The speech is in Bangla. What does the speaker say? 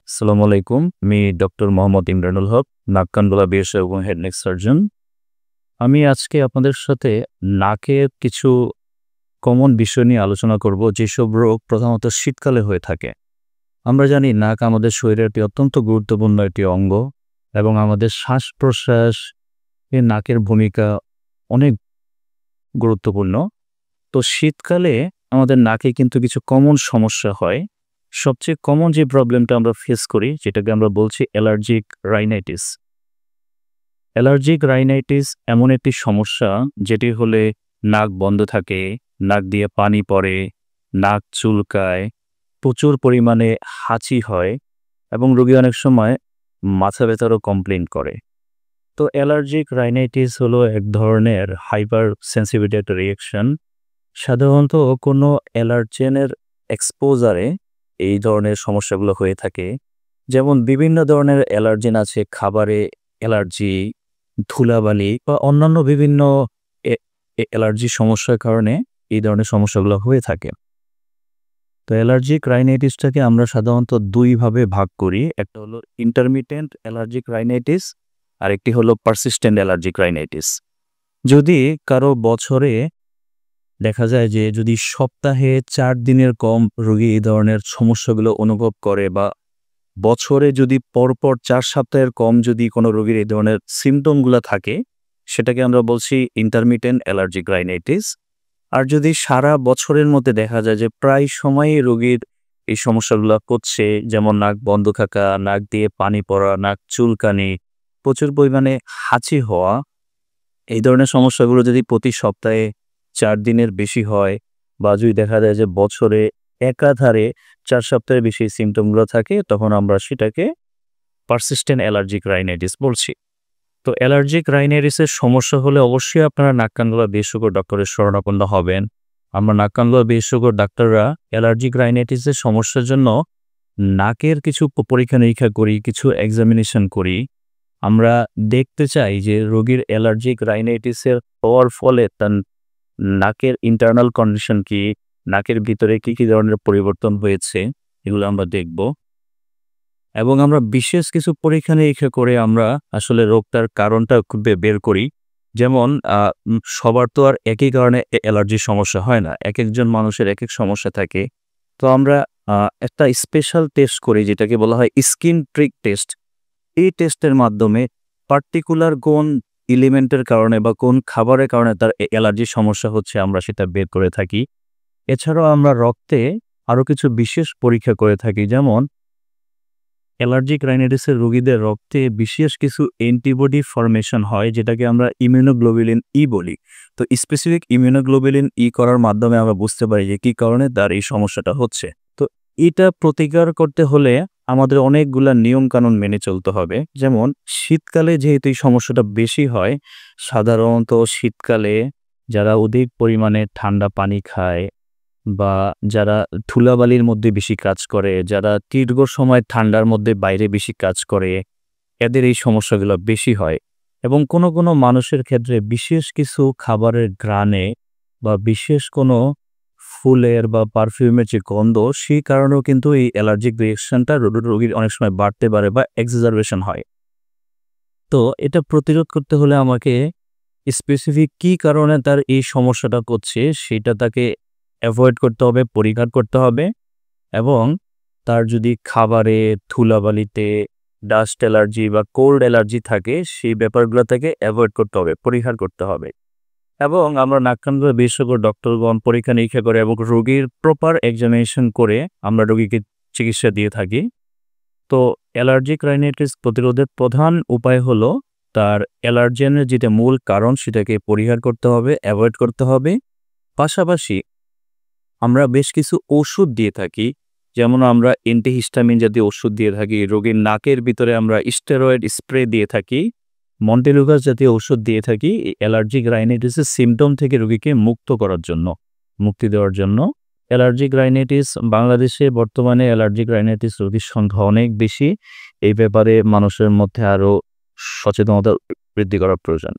আসসালামু আলাইকুম। আমি ডক্টর মোহাম্মদ ইমরানুল হক, নাক কান গলা বিশেষজ্ঞ এবং হেড নেক সার্জন। আমি আজকে আপনাদের সাথে নাকের কিছু কমন বিষয় নিয়ে আলোচনা করব, যেসব রোগ প্রধানত শীতকালে হয়ে থাকে। আমরা জানি নাক আমাদের শরীরের একটি অত্যন্ত গুরুত্বপূর্ণ একটি অঙ্গ এবং আমাদের শ্বাস-প্রশ্বাস এ নাকের ভূমিকা অনেক গুরুত্বপূর্ণ। তো শীতকালে আমাদের নাকে কিন্তু কিছু কমন সমস্যা হয়। সবচেয়ে কমন যে প্রবলেমটা আমরা ফেস করি, যেটাকে আমরা বলছি অ্যালার্জিক রাইনাইটিস। অ্যালার্জিক রাইনাইটিস এমন একটি সমস্যা যেটি হলে নাক বন্ধ থাকে, নাক দিয়ে পানি পড়ে, নাক চুলকায়, প্রচুর পরিমাণে হাঁচি হয় এবং রোগী অনেক সময় মাথা ব্যথারও কমপ্লেইন করে। তো অ্যালার্জিক রাইনাইটিস হলো এক ধরনের হাইপার সেনসিটিভিটি একটা রিঅ্যাকশন। সাধারণত কোনো অ্যালার্জেনের এক্সপোজারে এই ধরনের সমস্যাগুলো হয়ে থাকে। যেমন বিভিন্ন ধরনের অ্যালার্জেন আছে, খাবারে অ্যালার্জি, ধুলাবালি বা অন্যান্য বিভিন্ন অ্যালার্জি সমস্যার কারণে এই ধরনের সমস্যাগুলো হয়ে থাকে। তো অ্যালার্জিক রাইনাইটিসটাকে আমরা সাধারণত দুইভাবে ভাগ করি। একটা হলো ইন্টারমিটেন্ট অ্যালার্জিক রাইনাইটিস, আরেকটি হলো পারসিস্টেন্ট অ্যালার্জিক রাইনাইটিস। যদি কারো বছরে দেখা যায় যে যদি সপ্তাহে ৪ দিনের কম রোগী এই ধরনের সমস্যাগুলো অনুভব করে, বা বছরে যদি পরপর ৪ সপ্তাহের কম যদি কোনো রোগীর এই ধরনের সিম্পটমগুলো থাকে, সেটাকে আমরা বলছি ইন্টারমিটেন্ট অ্যালার্জিক রাইনাইটিস। আর যদি সারা বছরের মধ্যে দেখা যায় যে প্রায় সময়ই রোগীর এই সমস্যাগুলো হচ্ছে, যেমন নাক বন্ধ থাকা, নাক দিয়ে পানি পড়া, নাক চুলকানি, প্রচুর পরিমাণে হাঁচি হওয়া, এই ধরনের সমস্যাগুলো যদি প্রতি সপ্তাহে ৪ দিনের বেশি হয়, বা যদি দেখা যায় যে বছরে একাধারে ৪ সপ্তাহের বেশি সিম্পটমগুলো থাকে, তখন আমরা সেটাকে পারসিস্টেন্ট অ্যালার্জিক রাইনাইটিস বলছি। তো অ্যালার্জিক রাইনাইটিসের সমস্যা হলে অবশ্যই আপনারা নাক কান গলা বিশেষজ্ঞ ডক্টরের শরণাপন্ন হবেন। আমরা নাক কান গলা বিশেষজ্ঞ ডাক্তাররা অ্যালার্জিক রাইনাইটিসের সমস্যার জন্য নাকের কিছু পরীক্ষা-নিরীক্ষা করি, কিছু এক্সামিনেশন করি। আমরা দেখতে চাই যে রোগীর অ্যালার্জিক রাইনাইটিসের হওয়ার ফলে তার নাকের ইন্টারনাল কন্ডিশন কি, নাকের ভিতরে কি ধরনের পরিবর্তন হয়েছে, এগুলো আমরা দেখব। এবং আমরা বিশেষ কিছু পরীক্ষা-নিরীক্ষা করে আমরা আসলে রোগটার কারণটা বের করি। যেমন সবার তো আর একই কারণে অ্যালার্জির সমস্যা হয় না। একেকজন মানুষের একেক সমস্যা থাকে। তো আমরা একটা স্পেশাল টেস্ট করি, যেটাকে বলা হয় স্কিন প্রিক টেস্ট। এই টেস্টের মাধ্যমে পার্টিকুলার কোন এলিমেন্টের কারণে বা কোন খাবারের কারণে তার অ্যালার্জির সমস্যা হচ্ছে, আমরা সেটা বের করে থাকি। এছাড়াও আমরা রক্তে আরও কিছু বিশেষ পরীক্ষা করে থাকি। যেমন অ্যালার্জিক রাইনাইটিসের রোগীদের রক্তে বিশেষ কিছু অ্যান্টিবডি ফরমেশন হয়, যেটাকে আমরা ইমিউনোগ্লোবুলিন ই বলি। তো স্পেসিফিক ইমিউনোগ্লোবুলিন ই করার মাধ্যমে আমরা বুঝতে পারি যে কী কারণে তার এই সমস্যাটা হচ্ছে। তো এটা প্রতিকার করতে হলে আমাদের অনেকগুলা নিয়মকানুন মেনে চলতে হবে। যেমন শীতকালে যেহেতু এই সমস্যাটা বেশি হয়, সাধারণত শীতকালে যারা অধিক পরিমাণে ঠান্ডা পানি খায়, বা যারা ধুলাবালির মধ্যে বেশি কাজ করে, যারা দীর্ঘ সময় ঠান্ডার মধ্যে বাইরে বেশি কাজ করে, এদের এই সমস্যাগুলো বেশি হয়। এবং কোনো মানুষের ক্ষেত্রে বিশেষ কিছু খাবারের ঘ্রাণে বা বিশেষ কোনো ফুলের বা পারফিউমের যে গন্ধ, সেই কারণেও কিন্তু এই অ্যালার্জিক রিঅ্যাকশনটা রোগীর অনেক সময় বাড়তে পারে বা এক্সাজারবেশন হয়। তো এটা প্রতিরোধ করতে হলে আমাকে স্পেসিফিক কী কারণে তার এই সমস্যাটা হচ্ছে, সেটা তাকে অ্যাভয়েড করতে হবে, পরিহার করতে হবে। এবং তার যদি খাবারে, ধুলাবালিতে ডাস্ট অ্যালার্জি বা কোল্ড অ্যালার্জি থাকে, সেই ব্যাপারগুলো থেকে অ্যাভয়েড করতে হবে, পরিহার করতে হবে। এবং আমরা নাক কান গলা বিশেষজ্ঞ ডক্টরগণ পরীক্ষা-নিরীক্ষা করে এবং রোগীর প্রপার এক্সামিনেশন করে আমরা রোগীকে চিকিৎসা দিয়ে থাকি। তো অ্যালার্জিক রাইনাইটিস প্রতিরোধের প্রধান উপায় হলো তার অ্যালার্জেনের যেটা মূল কারণ, সেটাকে পরিহার করতে হবে, অ্যাভয়েড করতে হবে। পাশাপাশি আমরা বেশ কিছু ওষুধ দিয়ে থাকি। যেমন আমরা অ্যান্টিহিস্টামিন জাতীয় ওষুধ দিয়ে থাকি, রোগীর নাকের ভিতরে আমরা স্টেরয়েড স্প্রে দিয়ে থাকি, মন্টেলুকাস জাতীয় ওষুধ দিয়ে থাকি এই অ্যালার্জিক রাইনাইটিসের সিম্পটম থেকে রোগীকে মুক্তি দেওয়ার জন্য। অ্যালার্জিক রাইনাইটিস বাংলাদেশে বর্তমানে অ্যালার্জিক রাইনাইটিস রোগীর সংখ্যা অনেক বেশি। এই ব্যাপারে মানুষের মধ্যে আরও সচেতনতা বৃদ্ধি করা প্রয়োজন।